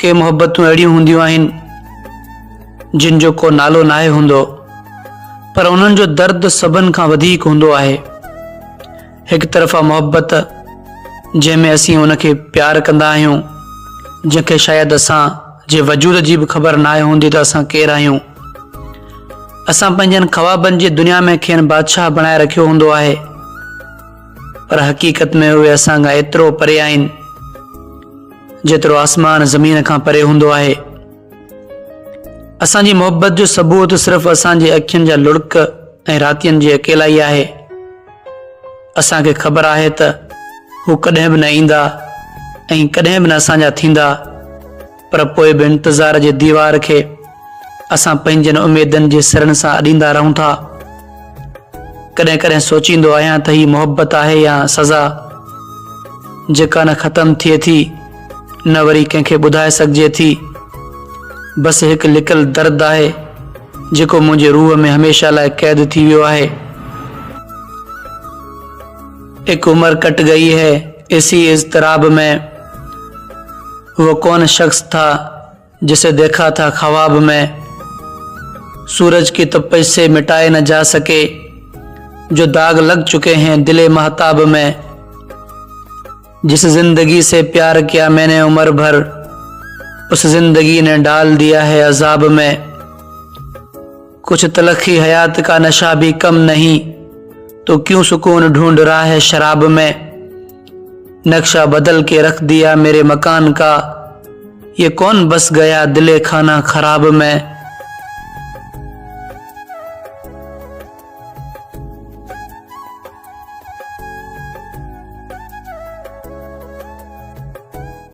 के मोहब्बतूं अहिड़ियूं हूंदियूं आहिनि जिन जो को नालो नाहे हूंदो, पर उन्हनि जो दर्द सभिनि खां वधीक हूंदो आहे। हिकु तरफ़ा मोहब्बत जंहिंमें असीं उनखे प्यार कंदा आहियूं, जंहिंखे शायदि असां जे वजूद जी बि ख़बर नाहे हूंदी त असां केरु आहियूं। असां पंहिंजनि ख्वाबनि जी दुनिया में खेनि बादशाह बणाए रखियो हूंदो आहे, पर हक़ीक़त में उहे असां खां एतिरो परे आहिनि जेतिरो आसमान ज़मीन खां परे हूंदो आहे। असांजी मोहब्बत जो सबूत सिर्फ़ु असांजे अखियुनि जा लुड़क ऐं रातियुनि जी अकेलाई आहे। असांखे ख़बर आहे त हू कॾहिं बि न ईंदा ऐं कॾहिं बि न असांजा थींदा, पर पोइ बि इंतज़ार जे दीवार खे असां पंहिंजनि उमेदनि जे सिरनि सां अॾींदा रहूं था। कॾहिं कॾहिं सोचींदो आहियां त ही मोहब्बत आहे या सज़ा, जेका न ख़तमु थिए थी न वरी कंहिंखे ॿुधाए सघिजे थी। बसि हिकु लिकल दर्द आहे जेको मुंहिंजे रूह में हमेशह लाइ क़ैद थी वियो आहे। एक उम्र कट गई है इसी इज़्तिराब में, वो कौन शख्स था जिसे देखा था ख्वाब में। सूरज की तपिश से मिटाए न जा सके जो दाग लग चुके हैं दिले महताब में। जिस जिंदगी से प्यार किया मैंने उम्र भर, उस जिंदगी ने डाल दिया है अजाब में। कुछ तलखी हयात का नशा भी कम नहीं, तो क्यों सुकून ढूंढ रहा है शराब में। नक्शा बदल के रख दिया मेरे मकान का, ये कौन बस गया दिले खाना खराब में।